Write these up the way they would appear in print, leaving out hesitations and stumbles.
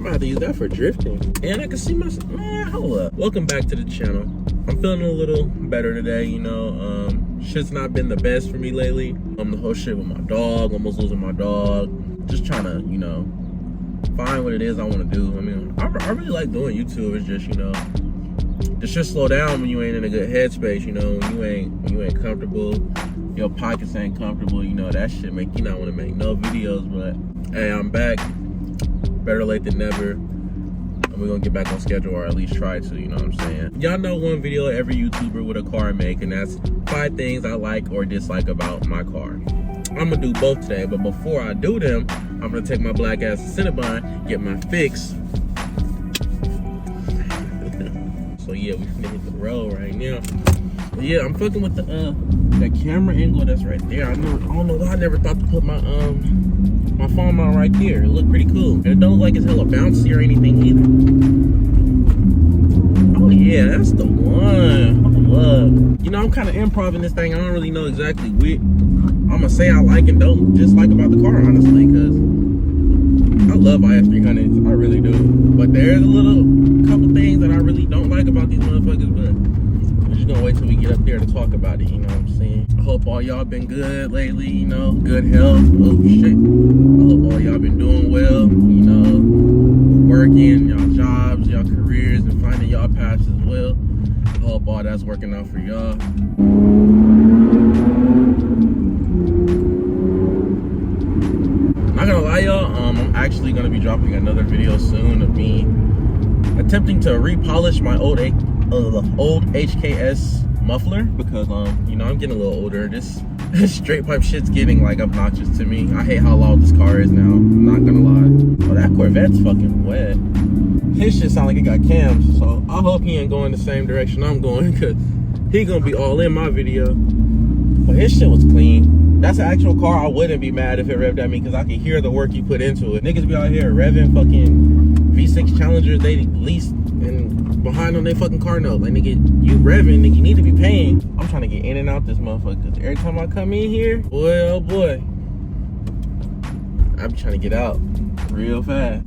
gonna have to use that for drifting. And I can see my, man, hold up. Welcome back to the channel. I'm feeling a little better today, you know. Shit's not been the best for me lately. The whole shit with my dog, almost losing my dog. Just trying to, you know, find what it is I want to do. I mean, I really like doing YouTube. It's just, you know, the shit slow down when you ain't in a good headspace, you know, when you ain't comfortable, your pockets ain't comfortable, you know, that shit make you not want to make no videos. But hey, I'm back, better late than never, and we're gonna get back on schedule, or at least try to, you know what I'm saying? Y'all know one video every YouTuber with a car make, and that's 5 things I like or dislike about my car. I'm gonna do both today, but before I do them, I'm gonna take my black ass to Cinnabon, get my fix. So yeah, we finna hit the road right now. But yeah, I'm fucking with that camera angle that's right there. I don't know why I never thought to put my my phone mount right there. It looked pretty cool. And it don't look like it's hella bouncy or anything either. Oh yeah, that's the one. Hold up. You know, I'm kind of improving this thing. I don't really know exactly what I'm gonna say I like and don't dislike about the car, honestly, because I love IS300s, I really do. But there's a couple things that I really don't like about these motherfuckers, but we're just gonna wait till we get up there to talk about it, you know what I'm saying? I hope all y'all been good lately, you know, good health. Oh shit. I hope all y'all been doing well, you know, working, y'all jobs, y'all careers, and finding y'all paths as well. I hope all that's working out for y'all. Not gonna lie, y'all, I'm actually gonna be dropping another video soon of me attempting to repolish my old HKS muffler, because you know, I'm getting a little older. This straight pipe shit's getting like obnoxious to me. I hate how loud this car is now, I'm not gonna lie. Oh, that Corvette's fucking wet. His shit sound like it got cams, so I hope he ain't going the same direction I'm going, because he gonna be all in my video. But his shit was clean. That's an actual car. I wouldn't be mad if it revved at me, because I can hear the work you put into it. Niggas be out here revving fucking V6 Challengers they leased and behind on their fucking car note. Like, nigga, you revving, nigga, you need to be paying. I'm trying to get in and out this motherfucker, because every time I come in here, boy, oh boy, I be trying to get out real fast.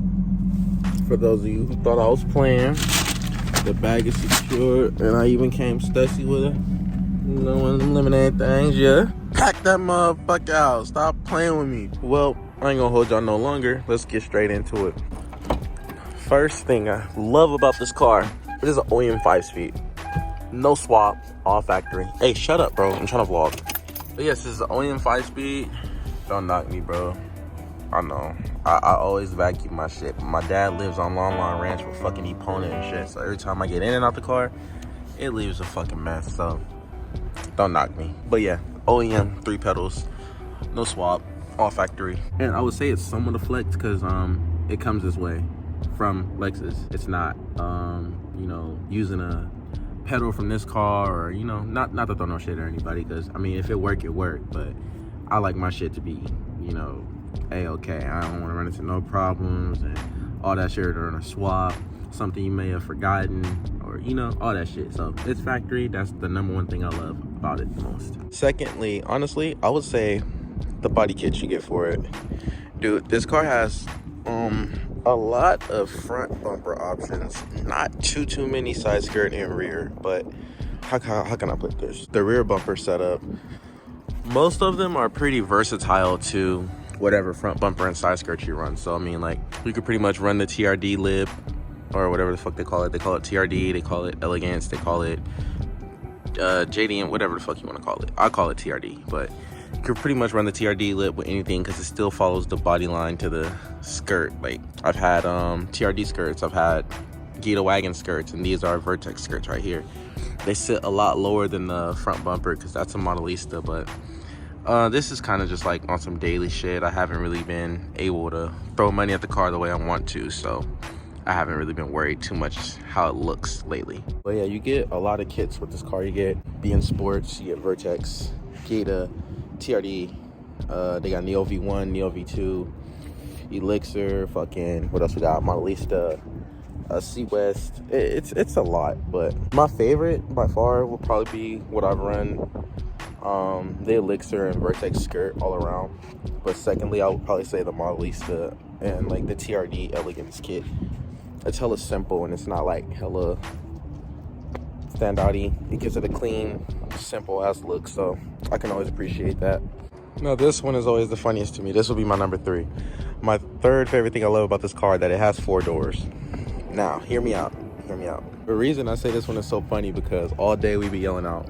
For those of you who thought I was playing, the bag is secured, and I even came stussy with it. You know, one of them lemonade things, yeah. Pack that motherfucker out. Stop playing with me. Well, I ain't gonna hold y'all no longer. Let's get straight into it. First thing I love about this car, it is an OEM 5-speed. No swap, all factory. Hey, shut up, bro. I'm trying to vlog. But yes, this is an OEM 5-speed. Don't knock me, bro. I know. I always vacuum my shit. My dad lives on Long Lawn Ranch with fucking Epona and shit. So every time I get in and out the car, it leaves a fucking mess. So don't knock me. But yeah, OEM 3 pedals, no swap, all factory. And I would say it's somewhat a flex, because it comes this way from Lexus. It's not you know, using a pedal from this car, or, you know, not to throw no shit at anybody, because I mean, if it work, it work. But I like my shit to be, you know, A-okay. I don't want to run into no problems and all that shit, or a swap, something you may have forgotten, or, you know, all that shit. So it's factory. That's the #1 thing I love about it the most. Secondly, honestly, I would say the body kit you get for it. Dude, this car has a lot of front bumper options, not too many side skirt and rear, but how can I put this? The rear bumper setup, most of them are pretty versatile to whatever front bumper and side skirt you run. So I mean, like, you could pretty much run the TRD lip, or whatever the fuck they call it. They call it TRD, they call it Elegance, they call it JDM, whatever the fuck you want to call it. I call it TRD, but you can pretty much run the TRD lip with anything, because it still follows the body line to the skirt. Like, I've had TRD skirts, I've had Gita Wagon skirts, and these are Vertex skirts right here. They sit a lot lower than the front bumper, because that's a Modelista, but this is kind of just like on some daily shit. I haven't really been able to throw money at the car the way I want to, so I haven't really been worried too much how it looks lately. But yeah, you get a lot of kits with this car. You get BN Sports, you get Vertex, Gita, TRD, they got Neo V1, Neo V2, Elixir, fucking, what else we got? Modelista, Sea West. It's a lot, but my favorite by far will probably be what I've run The Elixir and Vertex skirt all around. But secondly, I would probably say the Modelista and like the TRD Elegance kit. It's hella simple and it's not like hella standouty. It gives it a clean, simple ass look, so I can always appreciate that. Now this one is always the funniest to me. This will be my number 3. My third favorite thing I love about this car, that it has 4 doors. Now, hear me out. The reason I say this one is so funny because all day we be yelling out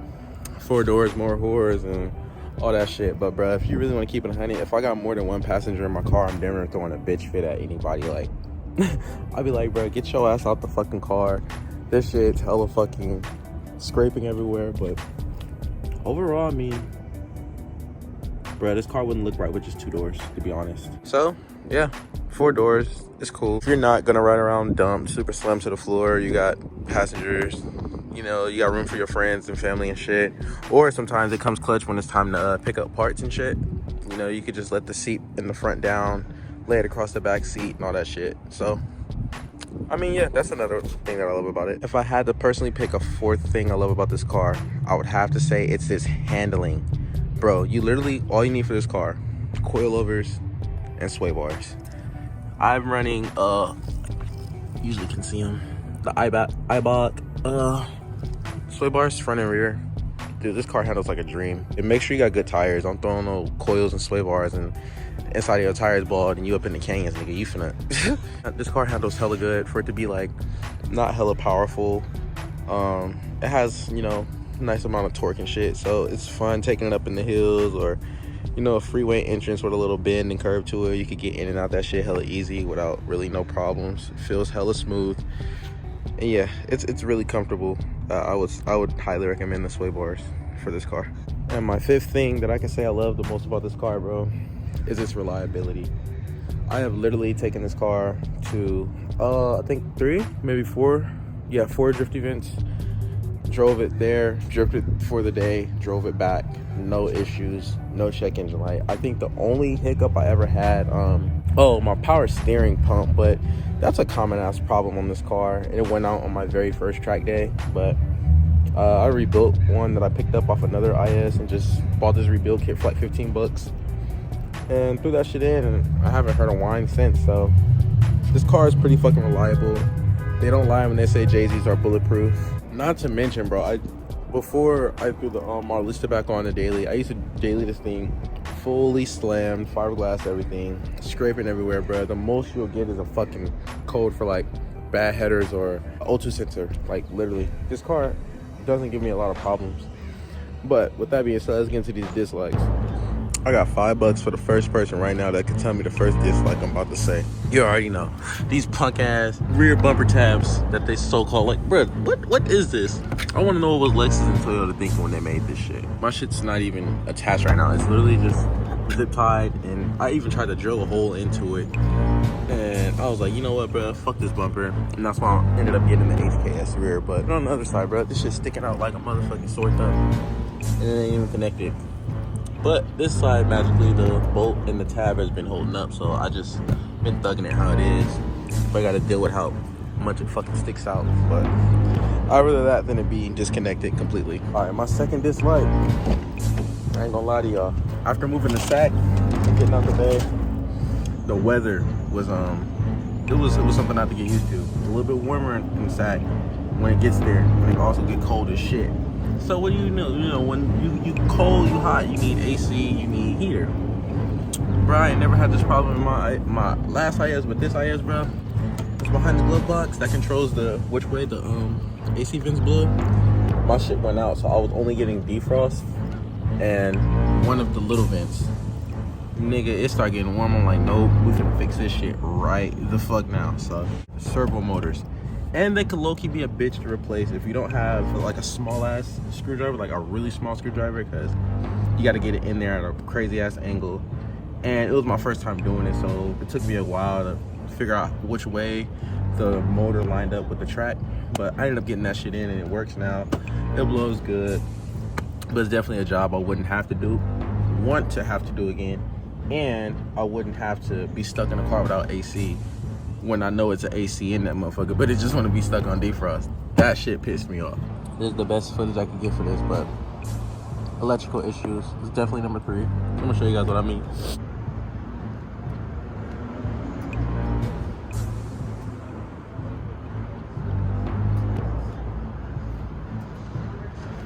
4 doors, more whores, and all that shit. But bruh, if you really want to keep it 100, if I got more than one passenger in my car, I'm damn near throwing a bitch fit at anybody. Like, I'll be like, bro, get your ass out the fucking car. This shit's hella fucking scraping everywhere. But overall, I mean, bro, this car wouldn't look right with just 2 doors, to be honest. So, yeah, 4 doors. It's cool. If you're not gonna ride around dumped, super slim to the floor, you got passengers, you know, you got room for your friends and family and shit. Or sometimes it comes clutch when it's time to pick up parts and shit. You know, you could just let the seat in the front down, lay it across the back seat and all that shit. So, I mean, yeah, that's another thing that I love about it. If I had to personally pick a 4th thing I love about this car, I would have to say it's this handling. Bro, you literally, all you need for this car, coilovers and sway bars. I'm running, usually can see them, the IBOC sway bars, front and rear. Dude, this car handles like a dream. And make sure you got good tires. Don't throw no coils and sway bars and inside of your tires bald and you up in the canyons, nigga. You finna. This car handles hella good for it to be like not hella powerful. It has, you know, nice amount of torque and shit, so it's fun taking it up in the hills, or you know, a freeway entrance with a little bend and curve to it. You could get in and out that shit hella easy without really no problems. It feels hella smooth, and yeah, it's really comfortable. I would highly recommend the sway bars for this car. And my 5th thing that I can say I love the most about this car, bro, is its reliability. I have literally taken this car to I think 3, maybe 4 drift events. Drove it there, drifted for the day, drove it back, no issues, no check engine light. I think the only hiccup I ever had, my power steering pump, but that's a common ass problem on this car. It went out on my very first track day, but I rebuilt one that I picked up off another IS and just bought this rebuild kit for like 15 bucks and threw that shit in, and I haven't heard a whine since. So this car is pretty fucking reliable. They don't lie when they say Jay-Z's are bulletproof. Not to mention, bro, before I threw the Modelista back on the daily, I used to daily this thing fully slammed, fiberglass everything, scraping everywhere, bro. The most you'll get is a fucking code for like bad headers or O2 sensor. Like literally, this car doesn't give me a lot of problems. But with that being said, let's get into these dislikes. I got $5 for the first person right now that can tell me the first dislike I'm about to say. You already know. These punk ass rear bumper tabs that they so-called, like, bro, what is this? I want to know what was Lexus and Toyota thinking when they made this shit. My shit's not even attached right now. It's literally just zip tied, and I even tried to drill a hole into it. And I was like, you know what, bro, fuck this bumper. And that's why I ended up getting the HKS rear. But on the other side, bro, this shit's sticking out like a motherfucking sore thumb. And it ain't even connected. But this side, magically, the bolt and the tab has been holding up, so I just been thugging it how it is. But I gotta deal with how much it fucking sticks out. But I'd rather that than it be disconnected completely. All right, my second dislike, I ain't gonna lie to y'all. After moving the sack and getting out the bay, the weather was it was something I have to get used to. A little bit warmer in the sack when it gets there, and it can also get cold as shit. So what do you know? You know, when you cold, you hot, you need AC, you need heater. Bro, I ain't never had this problem in my last IS, but this IS, bro, it's behind the glove box that controls which way the AC vents blow. My shit went out, so I was only getting defrost and one of the little vents. Nigga, it started getting warm. I'm like, nope, we can fix this shit right the fuck now. So, servo motors. And they could low-key be a bitch to replace if you don't have like a small ass screwdriver, like a really small screwdriver, because you got to get it in there at a crazy ass angle. And it was my first time doing it, so it took me a while to figure out which way the motor lined up with the track. But I ended up getting that shit in, and it works now. It blows good, but it's definitely a job I wouldn't have to do again, and I wouldn't have to be stuck in a car without AC when I know it's an AC in that motherfucker, but it just want to be stuck on defrost. That shit pissed me off. This is the best footage I could get for this, but electrical issues. It's definitely number 3. I'm gonna show you guys what I mean.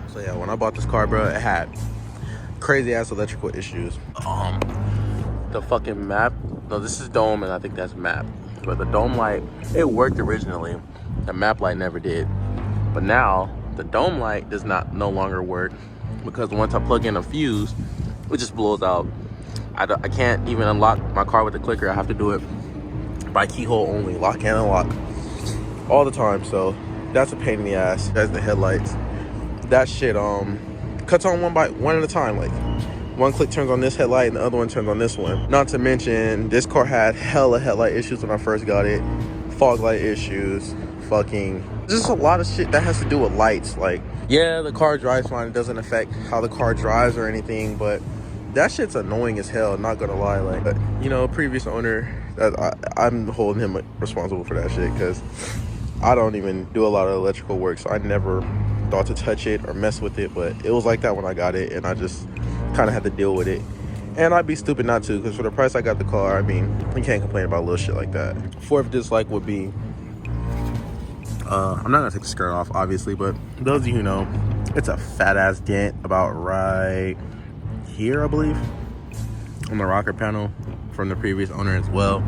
So yeah, when I bought this car, bro, it had crazy ass electrical issues. The fucking map, no, this is dome and I think that's map, but the dome light, it worked originally. The map light never did, but now the dome light does no longer work, because once I plug in a fuse, it just blows out. I can't even unlock my car with the clicker. I have to do it by keyhole only, lock and unlock all the time. So that's a pain in the ass. That's the headlights. That shit cuts on one at a time. Like, one click turns on this headlight and the other one turns on this one. Not to mention, this car had hella headlight issues when I first got it. Fog light issues, just a lot of shit that has to do with lights. Like, yeah, the car drives fine. It doesn't affect how the car drives or anything, but that shit's annoying as hell, not gonna lie. Like, but, you know, previous owner, I'm holding him responsible for that shit, because I don't even do a lot of electrical work, so I never thought to touch it or mess with it. But it was like that when I got it, and I just kind of had to deal with it. And I'd be stupid not to, because for the price I got the car, I mean, you can't complain about little shit like that. Fourth dislike would be, I'm not gonna take the skirt off, obviously, but those of you who know, it's a fat ass dent about right here, I believe, on the rocker panel from the previous owner as well.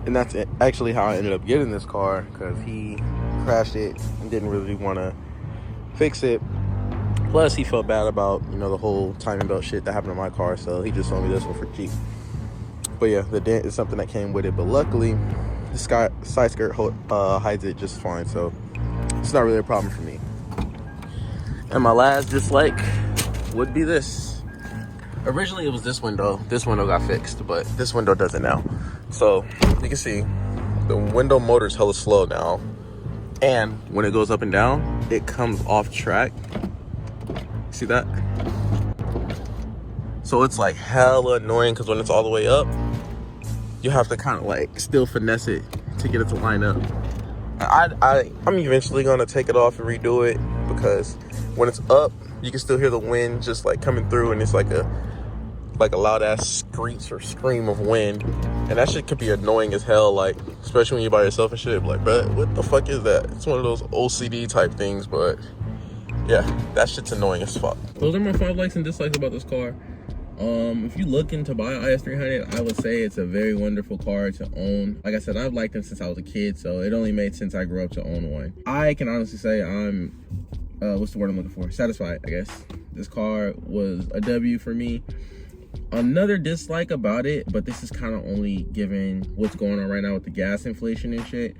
And that's actually how I ended up getting this car, because he crashed it and didn't really want to fix it. Plus, he felt bad about, you know, the whole timing belt shit that happened to my car, so he just sold me this one for cheap. But yeah, the dent is something that came with it, but luckily the side skirt hides it just fine, so it's not really a problem for me. And my last dislike would be this. Originally it was this window. This window got fixed, but this window doesn't now. So you can see the window motor's hella slow now, and when it goes up and down, it comes off track. See that? So it's like hella annoying, because when it's all the way up, you have to kind of like still finesse it to get it to line up. I'm eventually gonna take it off and redo it, because when it's up, you can still hear the wind just like coming through, and it's like a loud ass screech or scream of wind, and that shit could be annoying as hell. Like, especially when you're by yourself and shit. Like, bro, what the fuck is that? It's one of those OCD type things, but yeah, that shit's annoying as fuck. Those are my 5 likes and dislikes about this car. If you're looking to buy an IS300, I would say it's a very wonderful car to own. Like I said, I've liked them since I was a kid, so it only made sense I grew up to own one. I can honestly say I'm, what's the word I'm looking for? Satisfied, I guess. This car was a W for me. Another dislike about it, but this is kind of only given what's going on right now with the gas inflation and shit.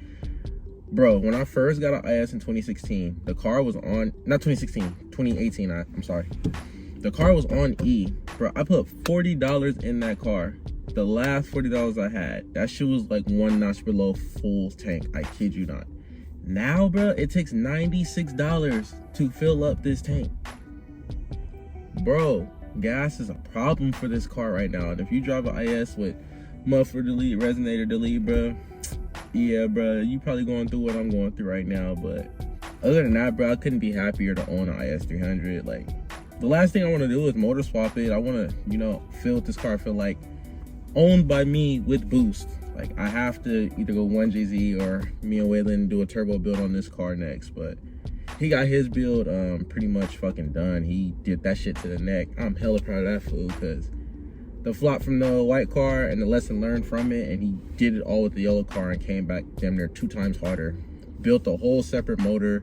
Bro, when I first got an IS in 2016, the car was on, not 2016, 2018, I'm sorry. The car was on E. Bro, I put $40 in that car. The last $40 I had. That shit was like one notch below full tank. I kid you not. Now, bro, it takes $96 to fill up this tank. Bro, gas is a problem for this car right now. And if you drive an IS with muffler delete, resonator delete, bro, yeah, bro, you probably going through what I'm going through right now. But other than that, bro, I couldn't be happier to own an IS300. Like, the last thing I want to do is motor swap it. I want to, you know, feel what this car feel like, owned by me with boost. Like, I have to either go 1JZ or me and Waylon do a turbo build on this car next. But he got his build pretty much fucking done. He did that shit to the neck. I'm hella proud of that fool, because the flop from the white car and the lesson learned from it, and he did it all with the yellow car and came back damn near 2 times harder. Built a whole separate motor,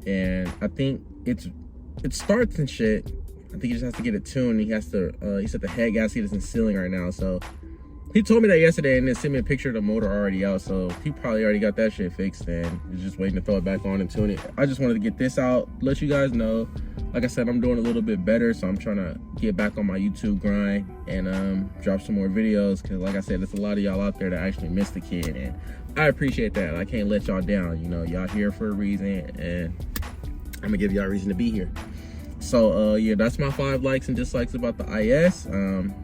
and I think it starts and shit. I think he just has to get it tuned. He has to, he said the head gasket isn't sealing right now. So he told me that yesterday and then sent me a picture of the motor already out. So he probably already got that shit fixed and is just waiting to throw it back on and tune it. I just wanted to get this out, let you guys know. Like I said, I'm doing a little bit better. So I'm trying to get back on my YouTube grind and drop some more videos. Cause like I said, there's a lot of y'all out there that actually miss the kid. And I appreciate that. I can't let y'all down. You know, y'all here for a reason, and I'm gonna give y'all a reason to be here. So yeah, that's my 5 likes and dislikes about the IS.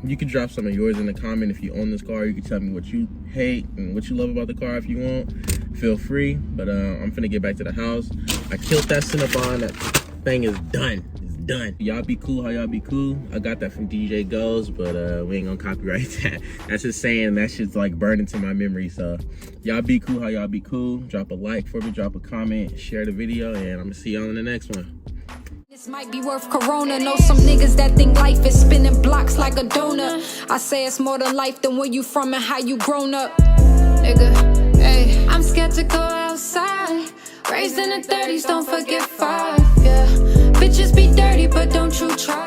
You can drop some of yours in the comment if you own this car. You can tell me what you hate and what you love about the car if you want. Feel free. But I'm finna get back to the house. I killed that Cinnabon. That thing is done. It's done. Y'all be cool how y'all be cool. I got that from DJ Goes, but we ain't gonna copyright that. That's just saying that shit's like burned into my memory. So y'all be cool how y'all be cool. Drop a like for me, drop a comment, share the video, and I'm gonna see y'all in the next one. This might be worth Corona. Know some niggas that think life is spinning blocks like a donut. I say it's more to life than where you from and how you grown up. Nigga, hey, I'm scared to go outside. Raised in the 30s, don't forget 5, yeah. Bitches be dirty, but don't you try.